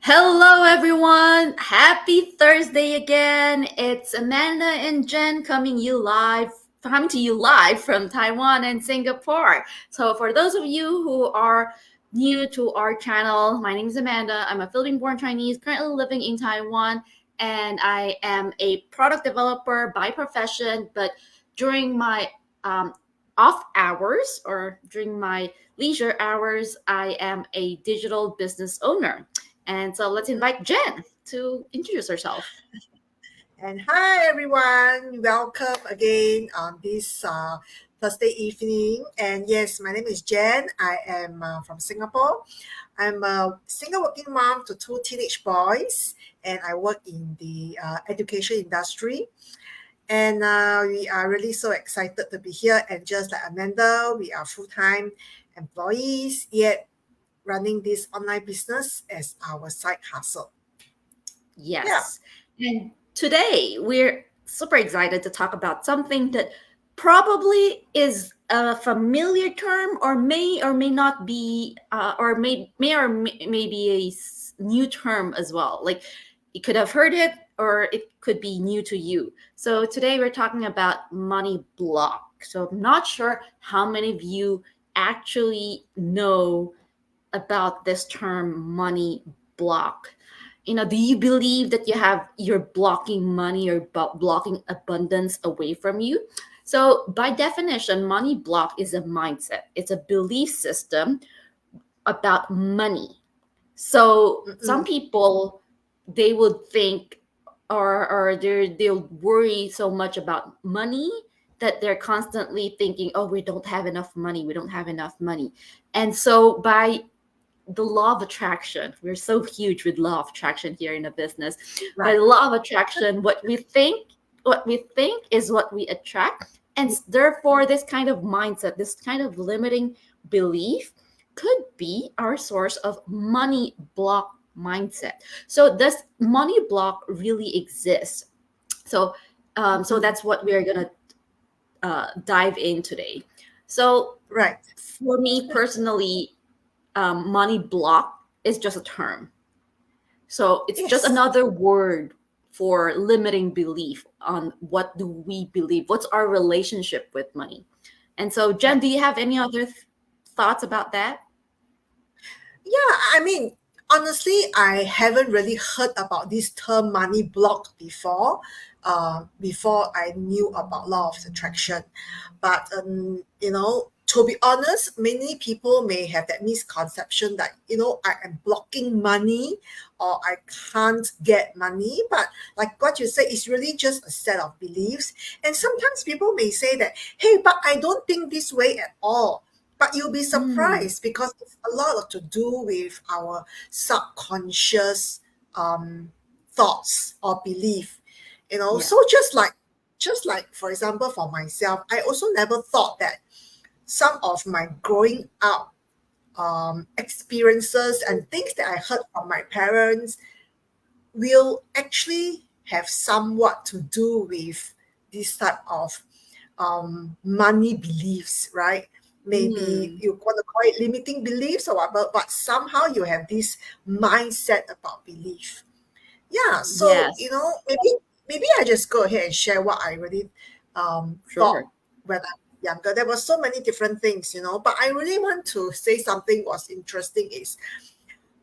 Hello, everyone. Happy Thursday again. It's Amanda and Jen coming to you live from Taiwan and Singapore. So, for those of you who are new to our channel, my name is Amanda. I'm a Philippine-born Chinese, currently living in Taiwan, and I am a product developer by profession. But during my um, off hours or during my leisure hours, I am a digital business owner. And so let's invite Jen to introduce herself. And hi everyone, welcome again on this Thursday evening. And yes, my name is Jen. I am from Singapore. I'm a single working mom to two teenage boys, and I work in the education industry. And we are really so excited to be here. And just like Amanda, we are full time employees, yet running this online business as our side hustle. Yeah. Yes. And today we're super excited to talk about something that probably is a familiar term or may not be or may be a new term as well. Like you could have heard it or it could be new to you. So today we're talking about money block. So I'm not sure how many of you actually know about this term money block. Do you believe that you're blocking money or blocking abundance away from you? So by definition, money block is a mindset. It's a belief system about money. So some Mm-mm. people, they would think they'll worry so much about money that they're constantly thinking, oh, we don't have enough money, we don't have enough money. And so by the law of attraction, we're so huge with law of attraction here in the business. By Right. the law of attraction, what we think is what we attract. And therefore this kind of mindset, this kind of limiting belief could be our source of money block mindset. So this money block really exists. So Mm-mm. that's what we're gonna dive in today. So Right. for me personally, money block is just a term. So it's just Yes. another word for limiting belief on what do we believe, what's our relationship with money. And so, Jen, Right. do you have any other thoughts about that? Yeah, I mean, honestly, I haven't really heard about this term money block before I knew about law of attraction. But to be honest, many people may have that misconception that I am blocking money or I can't get money. But like what you say, it's really just a set of beliefs. And sometimes people may say that, hey, but I don't think this way at all. But you'll be Mm, surprised because it's a lot to do with our subconscious thoughts or belief. yeah. So just like for example for myself, I also never thought that some of my growing up experiences and things that I heard from my parents will actually have somewhat to do with this type of money beliefs, right? Maybe Mm, you want to call it limiting beliefs or whatever, but somehow you have this mindset about belief. Yeah, so yes, maybe I just go ahead and share what I really thought sure. when I'm younger. There were so many different things, but I really want to say something was interesting is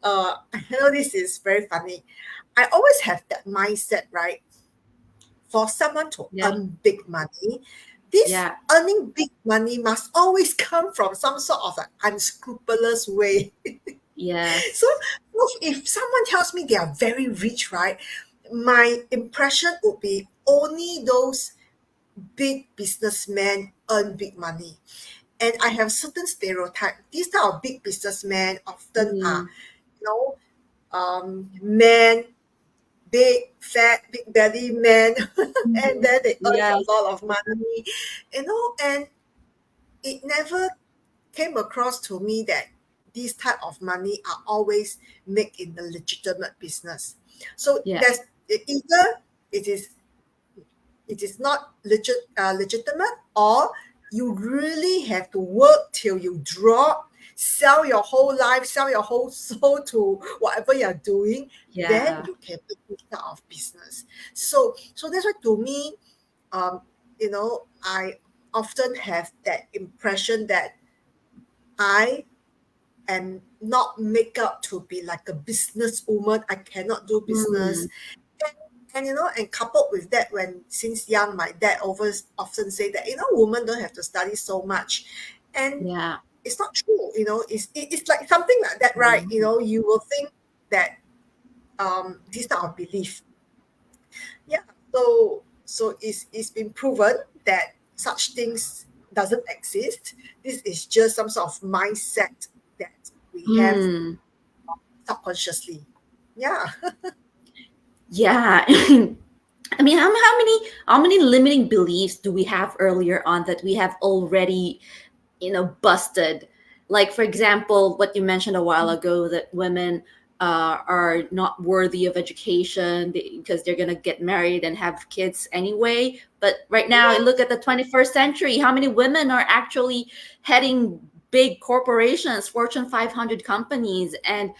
I know this is very funny. I always have that mindset, right? For someone to Yeah, earn big money, this yeah, earning big money must always come from some sort of an unscrupulous way. So, yes. if someone tells me they are very rich, right, my impression would be only those big businessmen earn big money. And I have certain stereotype. These type of big businessmen often are, Mm, you know, men, big, fat, big belly men, and mhm, then they earn yes, a lot of money, and it never came across to me that these type of money are always made in the legitimate business. So yeah, there's either it is it is not legitimate, or you really have to work till you drop, sell your whole life, sell your whole soul to whatever you're doing, then Yeah. you can do this type of business. So that's why to me, um, I often have that impression that I am not make up to be like a businesswoman. I cannot do business. Mm, And coupled with that, when since young, my dad always often say that, women don't have to study so much. And yeah. it's not true, it's like something like that, right? Mm. You will think that this type of belief. Yeah. So it's been proven that such things doesn't exist. This is just some sort of mindset that we have Mm. subconsciously. Yeah. Yeah. I mean, how many limiting beliefs do we have earlier on that we have already, busted? Like, for example, what you mentioned a while ago, that women are not worthy of education because they're gonna get married and have kids anyway. But right now, look at the 21st century. How many women are actually heading big corporations, Fortune 500 companies, and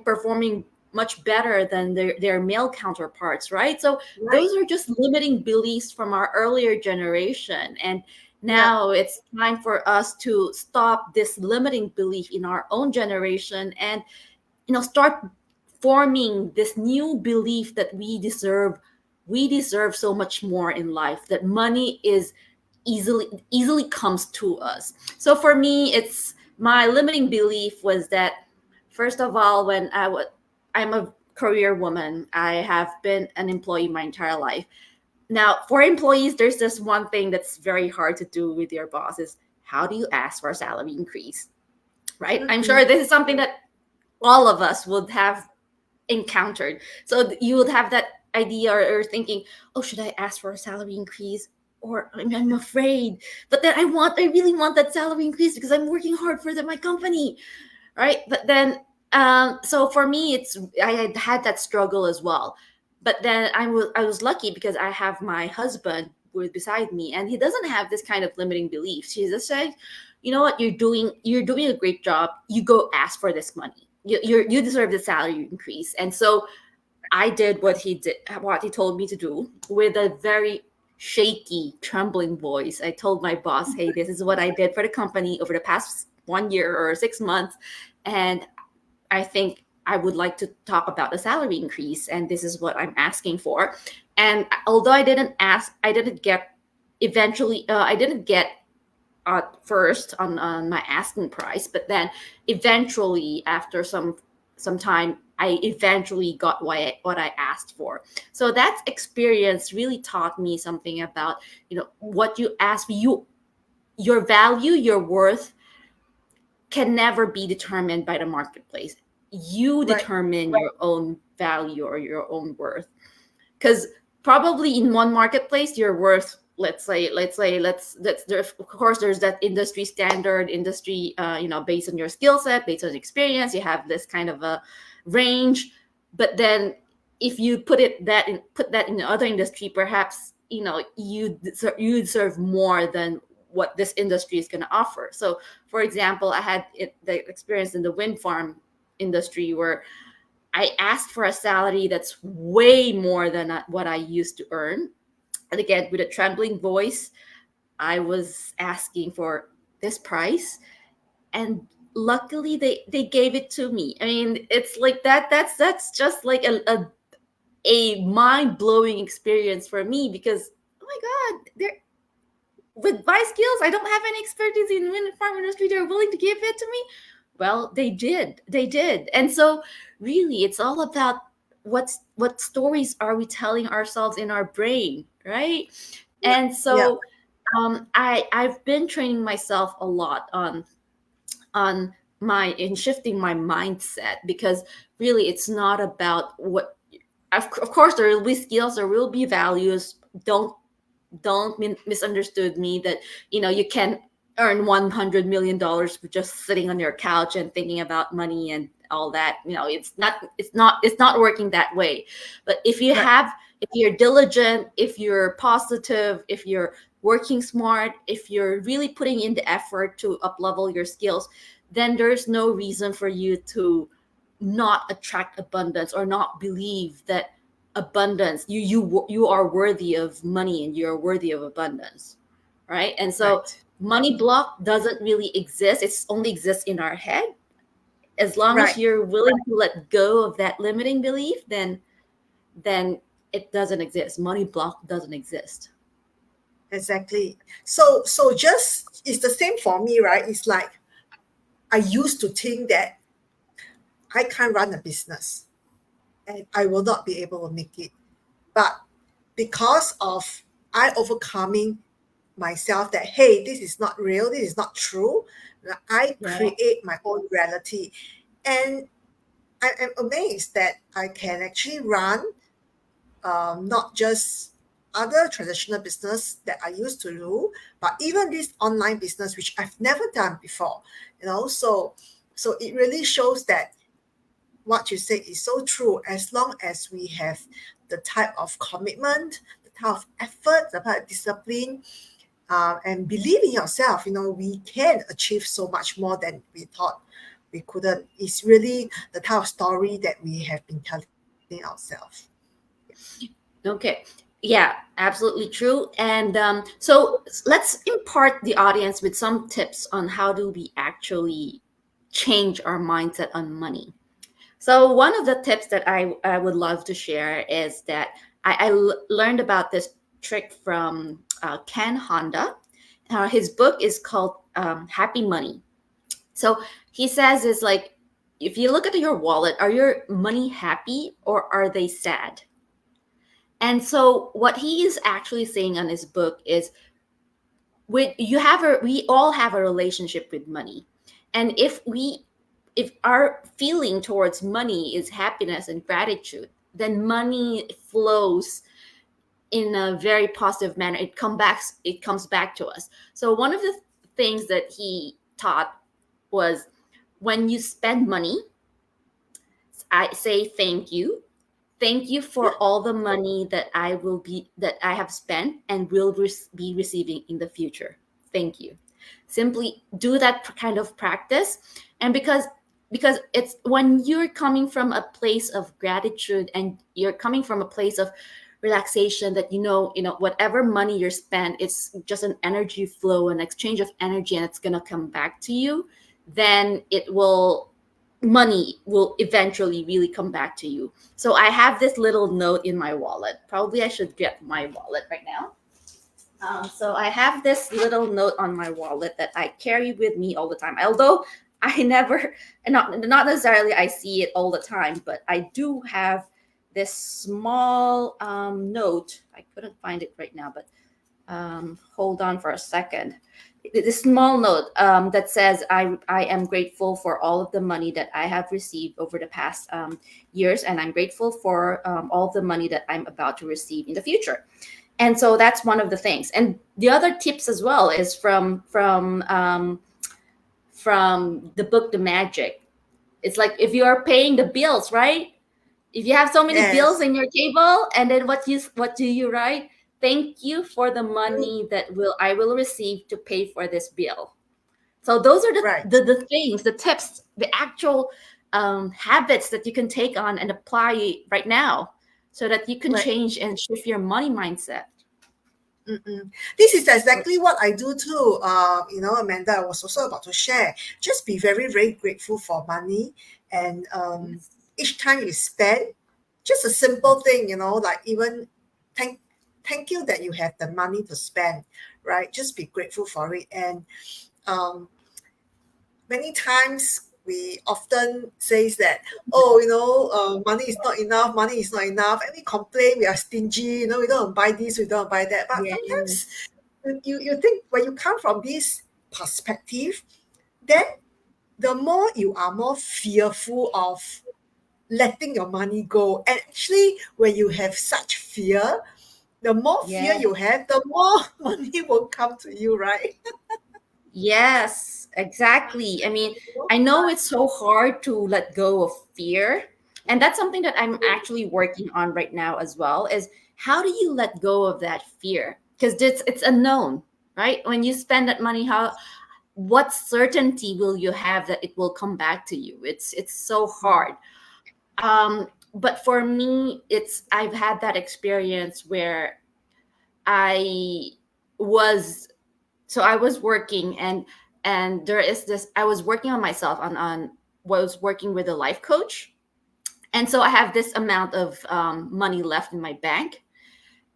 performing much better than their male counterparts, right? So Right. those are just limiting beliefs from our earlier generation. And Yeah. now it's time for us to stop this limiting belief in our own generation and start forming this new belief that we deserve so much more in life, that money is easily comes to us. So for me, it's my limiting belief was that, first of all, when I'm a career woman, I have been an employee my entire life. Now, for employees, there's this one thing that's very hard to do with your boss is, how do you ask for a salary increase, right? I'm Mm-mm. sure this is something that all of us would have encountered. So you would have that idea, or thinking, oh, should I ask for a salary increase? Or I'm afraid, but then I really want that salary increase because I'm working hard for my company, right? But then, so for me, I had that struggle as well. But then I was lucky because I have my husband with beside me, and he doesn't have this kind of limiting beliefs. He just said, you know what, you're doing a great job. You go ask for this money. You deserve the salary increase. And so I did what he told me to do with a very shaky, trembling voice. I told my boss, "Hey, this is what I did for the company over the past 1 year or 6 months, and I think I would like to talk about the salary increase, and this is what I'm asking for." And although I didn't ask, I didn't get eventually. I didn't get first on my asking price, but then eventually, after some time, I eventually got what I asked for. So that experience really taught me something about, what you ask, your value, your worth can never be determined by the marketplace. You Right. determine your own value or your own worth, because probably in one marketplace you're worth, let's say, there, of course, there's that industry standard, industry, based on your skill set, based on experience, you have this kind of a range. But then if you put that in the other industry, perhaps you deserve more than what this industry is going to offer. So for example, I had the experience in the wind farm industry where I asked for a salary that's way more than what I used to earn. And again, with a trembling voice, I was asking for this price. And luckily, they gave it to me. I mean, it's like that. That's just like a mind blowing experience for me, because oh my god, they're with my skills, I don't have any expertise in wind farm industry. They're willing to give it to me. Well, they did. And so really, it's all about what stories are we telling ourselves in our brain, right? Yeah. And Yeah. so I've been training myself a lot on my in shifting my mindset, because really it's not about what, of course there will be skills, there will be values. Don't misunderstood me that you can earn $100 million for just sitting on your couch and thinking about money and all that. It's not working that way. But Right. if you're diligent, if you're positive, if you're working smart, if you're really putting in the effort to up level your skills, then there's no reason for you to not attract abundance or not believe that abundance you are worthy of money and you're worthy of abundance, right? And so Right. money block doesn't really exist. It's only exists in our head. As long as Right. you're willing to let go of that limiting belief, then it doesn't exist. Money block doesn't exist. Exactly. So just it's the same for me, right? It's like I used to think that I can't run a business and I will not be able to make it. But because of I overcoming myself that hey, this is not real, this is not true, I Yeah. create my own reality. And I am amazed that I can actually run not just other traditional business that I used to do, but even this online business which I've never done before. So it really shows that what you say is so true. As long as we have the type of commitment, the type of effort, the type of discipline, and believe in yourself, we can achieve so much more than we thought we couldn't. It's really the type of story that we have been telling ourselves. Okay. Yeah, absolutely true. And so let's impart the audience with some tips on how do we actually change our mindset on money. So one of the tips that I would love to share is that learned about this trick from Ken Honda. His book is called Happy Money. So he says is like, if you look at your wallet, are your money happy or are they sad? And so what he is actually saying on his book is we all have a relationship with money. And if our feeling towards money is happiness and gratitude, then money flows in a very positive manner. It comes back to us. So one of the things that he taught was when you spend money, I say thank you. Thank you Yeah, for all the money that I have spent and will be receiving in the future. Thank you. Simply do that kind of practice, and because it's when you're coming from a place of gratitude and you're coming from a place of relaxation, that whatever money you're spent, it's just an energy flow, an exchange of energy, and it's gonna come back to you. Then money will eventually really come back to you. So I have this little note in my wallet. Probably I should get my wallet right now. So I have this little note on my wallet that I carry with me all the time. Although I never, not necessarily I see it all the time, but I do have this small note. I couldn't find it right now, but hold on for a second. This small note that says I am grateful for all of the money that I have received over the past years, and I'm grateful for all of the money that I'm about to receive in the future. And so that's one of the things. And the other tips as well is from the book The Magic. It's like if you are paying the bills, right? If you have so many bills yes, in your table, and then what do you write? Thank you for the money that I will receive to pay for this bill. So those are right, the things, the tips, the actual habits that you can take on and apply right now, so that you can right. change and shift your money mindset. Mm-mm. This is exactly what I do too. Amanda, I was also about to share. Just be very, very grateful for money, and Yes. each time you spend, just a simple thing, like even thank thank you that you have the money to spend, right? Just be grateful for it, and um, many times we often says that money is not enough, money is not enough, and we complain we are stingy, we don't buy this, we don't buy that. But sometimes Yes. you think when you come from this perspective, then the more you are more fearful of letting your money go. And actually when you have such fear, the more fear Yes. you have, the more money will come to you, right? Yes, exactly. I mean, I know it's so hard to let go of fear. And that's something that I'm actually working on right now as well, is how do you let go of that fear? Because it's unknown, right? When you spend that money, what certainty will you have that it will come back to you? It's so hard. But for me, I've had that experience where I was I was working, and there is this, I was working on myself, on was working with a life coach. And so I have this amount of money left in my bank,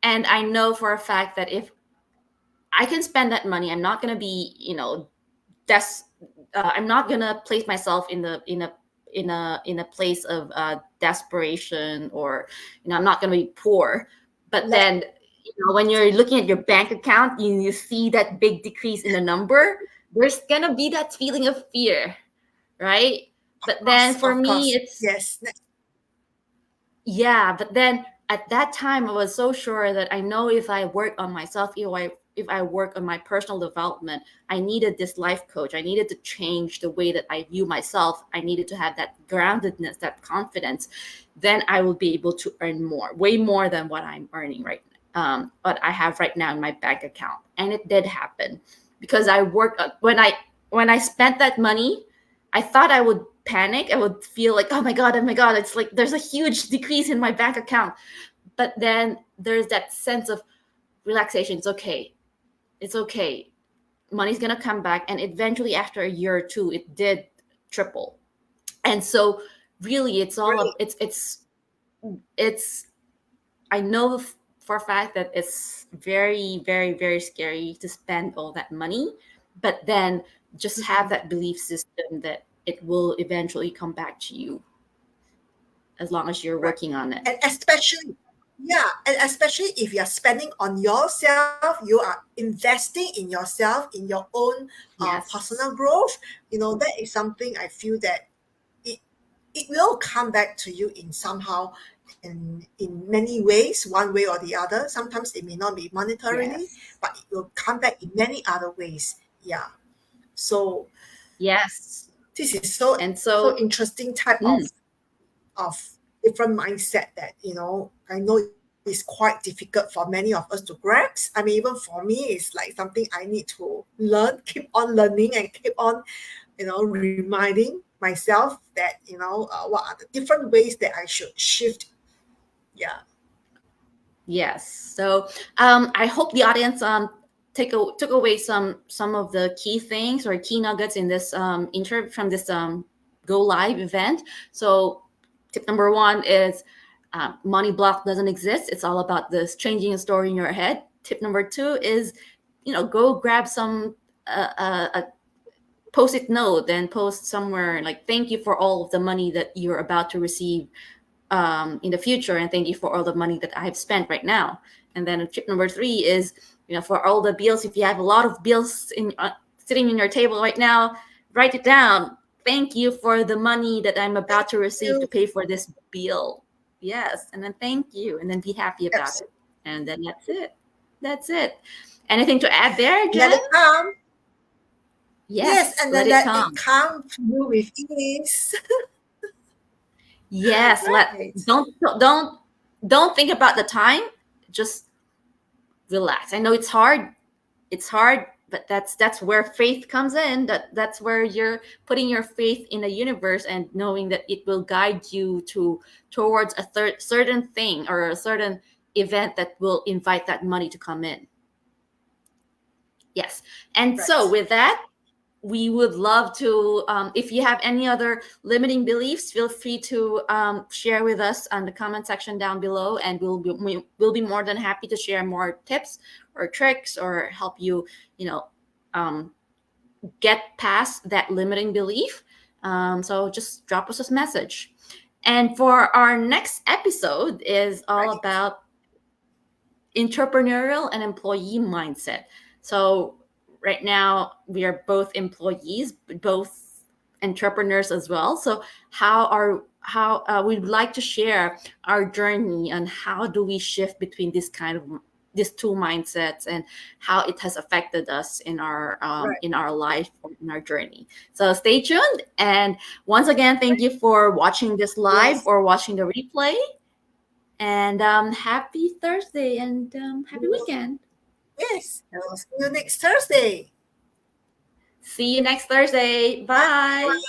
and I know for a fact that if I can spend that money, I'm not going to be, des- I'm not going to place myself in a place of desperation, or I'm not going to be poor. But Left. then, when you're looking at your bank account, you see that big decrease in the number, there's going to be that feeling of fear, right? But then for Of me, course. it's Yes. yeah, but then at that time I was so sure that I know if I work on myself, if I work on my personal development, I needed this life coach. I needed to change the way that I view myself. I needed to have that groundedness, that confidence. Then I will be able to earn more, way more than what I'm earning right what I have right now in my bank account. And it did happen because I worked when I spent that money, I thought I would panic. I would feel like, oh my God, it's like there's a huge decrease in my bank account. But then there's that sense of relaxation. It's okay. It's okay. Money's gonna come back. And eventually, after a year or two, it did triple. And so, really, it's all Great. up. It's. I know for a fact that it's very, very, very scary to spend all that money, but then just have Mhm. that belief system that it will eventually come back to you as long as you're Right. working on it. And especially, yeah, and especially if you're spending on yourself, you are investing in yourself, in your own personal Yes. growth. That is something I feel that it it will come back to you in somehow, in many ways, one way or the other. Sometimes it may not be monetarily, Yes. but it will come back in many other ways. Yeah. So Yes. this is so And so so, interesting type mm, of different mindset that I know it's quite difficult for many of us to grasp. I mean, even for me, it's like something I need to learn, keep on learning, and keep on reminding myself that what are the different ways that I should shift. Yeah. yes. So I hope the audience took away some of the key things or key nuggets in this from this go live event. So tip number one is money block doesn't exist. It's all about this changing a story in your head. Tip number two is, go grab some a post-it note and post somewhere like, thank you for all of the money that you're about to receive in the future, and thank you for all the money that I've spent right now. And then tip number three is, for all the bills, if you have a lot of bills sitting in your table right now, write it down. Thank you for the money that I'm Thank about to receive to you. pay for this bill. Yes, and then thank you, and then be happy about it. Absolutely. And then that's it. That's it. Anything to add there, Let Jen? it come. Yes, Yes, and let then it let it come. come to you with ease. Yes, Right. don't think about the time. Just relax. I know it's hard. It's hard, but that's where faith comes in. That's where you're putting your faith in the universe and knowing that it will guide you towards a certain thing or a certain event that will invite that money to come in. Yes. And so Right. with that, we would love to, if you have any other limiting beliefs, feel free to share with us on the comment section down below, and we'll be more than happy to share more tips or tricks or help you, you know, um, get past that limiting belief. So just drop us a message. And for our next episode is all Right. about entrepreneurial and employee mindset. So right now we are both employees, both entrepreneurs as well. So how we'd like to share our journey on how do we shift between these two mindsets, and how it has affected us Right. in our life, in our journey. So stay tuned, and once again, thank you for watching this live Yes. or watching the replay, and happy Thursday, and We happy will- weekend. Yes. I will see you next Thursday. See you next Thursday. Bye.